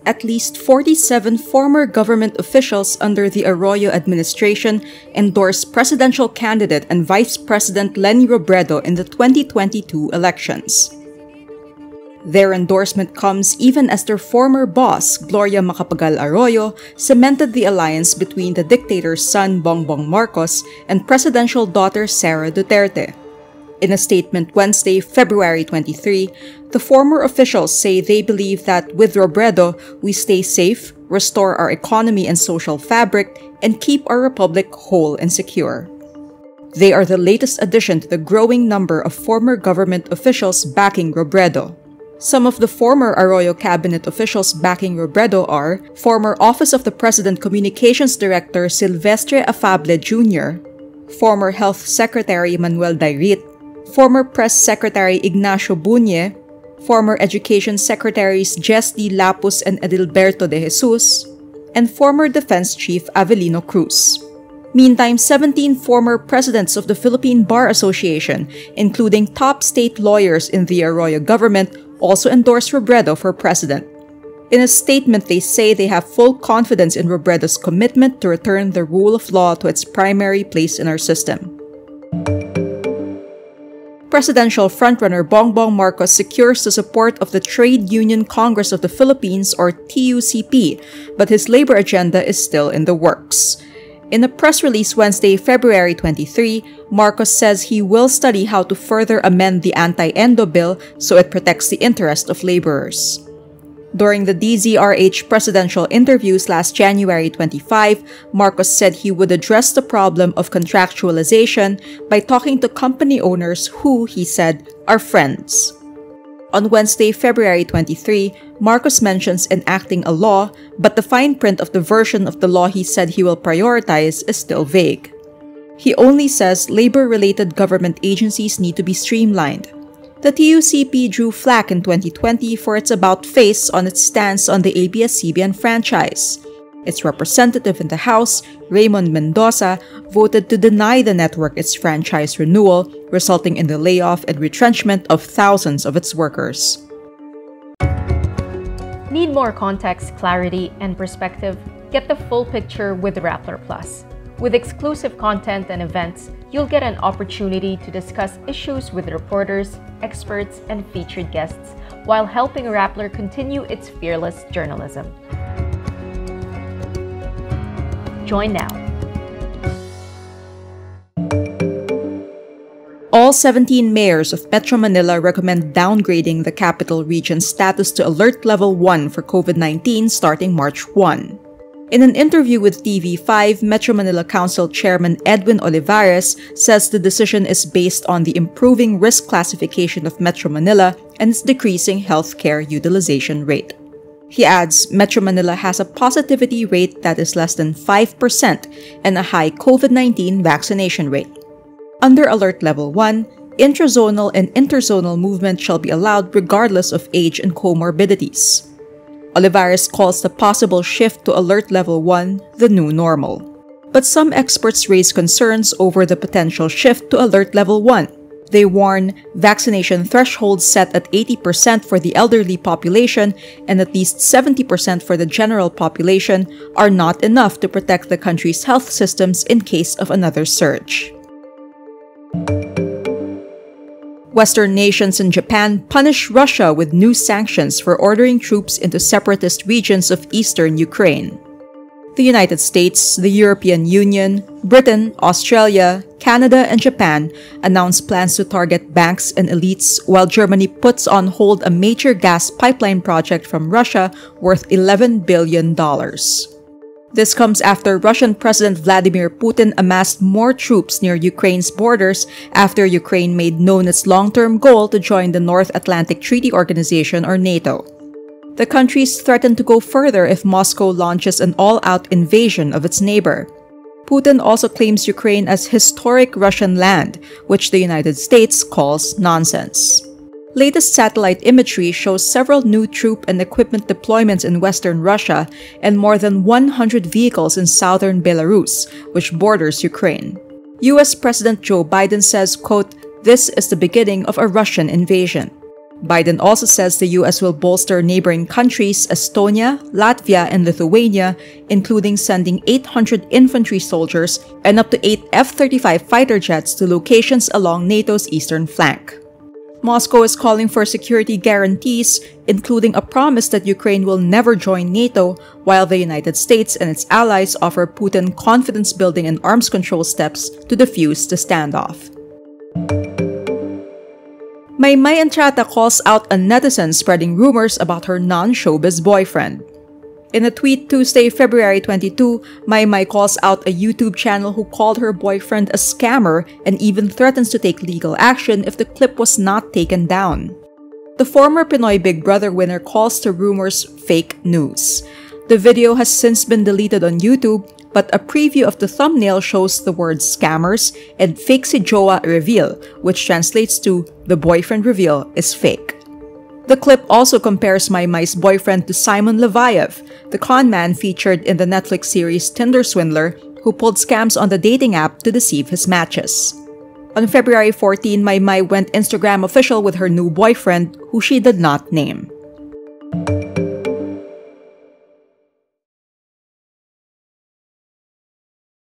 at least 47 former government officials under the Arroyo administration endorsed presidential candidate and Vice President Leni Robredo in the 2022 elections. Their endorsement comes even as their former boss, Gloria Macapagal Arroyo, cemented the alliance between the dictator's son, Bongbong Marcos, and presidential daughter, Sara Duterte. In a statement Wednesday, February 23, the former officials say they believe that with Robredo, we stay safe, restore our economy and social fabric, and keep our republic whole and secure. They are the latest addition to the growing number of former government officials backing Robredo. Some of the former Arroyo cabinet officials backing Robredo are former Office of the President Communications Director Silvestre Afable Jr., former Health Secretary Manuel Dairit, former Press Secretary Ignacio Bunye, former Education Secretaries Jess D. Lapus and Edilberto de Jesus, and former Defense Chief Avelino Cruz. Meantime, 17 former presidents of the Philippine Bar Association, including top state lawyers in the Arroyo government, also endorsed Robredo for president. In a statement, they say they have full confidence in Robredo's commitment to return the rule of law to its primary place in our system. Presidential frontrunner Bongbong Marcos secures the support of the Trade Union Congress of the Philippines, or TUCP, but his labor agenda is still in the works. In a press release Wednesday, February 23, Marcos says he will study how to further amend the anti-endo bill so it protects the interest of laborers. During the DZRH presidential interviews last January 25, Marcos said he would address the problem of contractualization by talking to company owners who, he said, are friends. On Wednesday, February 23, Marcos mentions enacting a law, but the fine print of the version of the law he said he will prioritize is still vague. He only says labor-related government agencies need to be streamlined. The TUCP drew flack in 2020 for its about-face on its stance on the ABS-CBN franchise. Its representative in the House, Raymond Mendoza, voted to deny the network its franchise renewal, resulting in the layoff and retrenchment of thousands of its workers. Need more context, clarity, and perspective? Get the full picture with Rappler Plus. With exclusive content and events, you'll get an opportunity to discuss issues with reporters, experts, and featured guests while helping Rappler continue its fearless journalism. Join now. All 17 mayors of Metro Manila recommend downgrading the capital region's status to Alert Level 1 for COVID-19 starting March 1. In an interview with TV5, Metro Manila Council Chairman Edwin Olivares says the decision is based on the improving risk classification of Metro Manila and its decreasing healthcare utilization rate. He adds, Metro Manila has a positivity rate that is less than 5% and a high COVID-19 vaccination rate. Under Alert Level 1, intrazonal and interzonal movement shall be allowed regardless of age and comorbidities. Olivares calls the possible shift to Alert Level 1 the new normal. But some experts raise concerns over the potential shift to Alert Level 1. They warn vaccination thresholds set at 80% for the elderly population and at least 70% for the general population are not enough to protect the country's health systems in case of another surge. Western nations and Japan punish Russia with new sanctions for ordering troops into separatist regions of eastern Ukraine. The United States, the European Union, Britain, Australia, Canada, and Japan announced plans to target banks and elites, while Germany puts on hold a major gas pipeline project from Russia worth $11 billion. This comes after Russian President Vladimir Putin amassed more troops near Ukraine's borders after Ukraine made known its long-term goal to join the North Atlantic Treaty Organization, or NATO. The countries threaten to go further if Moscow launches an all-out invasion of its neighbor. Putin also claims Ukraine as historic Russian land, which the United States calls nonsense. Latest satellite imagery shows several new troop and equipment deployments in western Russia and more than 100 vehicles in southern Belarus, which borders Ukraine. US President Joe Biden says, quote, "This is the beginning of a Russian invasion." Biden also says the US will bolster neighboring countries Estonia, Latvia, and Lithuania, including sending 800 infantry soldiers and up to 8 F-35 fighter jets to locations along NATO's eastern flank. Moscow is calling for security guarantees, including a promise that Ukraine will never join NATO, while the United States and its allies offer Putin confidence-building and arms control steps to defuse the standoff. Maymay Entrata calls out a netizen spreading rumors about her non-showbiz boyfriend. In a tweet Tuesday, February 22, Mai Mai calls out a YouTube channel who called her boyfriend a scammer and even threatens to take legal action if the clip was not taken down. The former Pinoy Big Brother winner calls the rumors fake news. The video has since been deleted on YouTube, but a preview of the thumbnail shows the words scammers and fake si jowa reveal, which translates to the boyfriend reveal is fake. The clip also compares Mai Mai's boyfriend to Simon Levayev, the con man featured in the Netflix series Tinder Swindler, who pulled scams on the dating app to deceive his matches. On February 14, Mai Mai went Instagram official with her new boyfriend, who she did not name.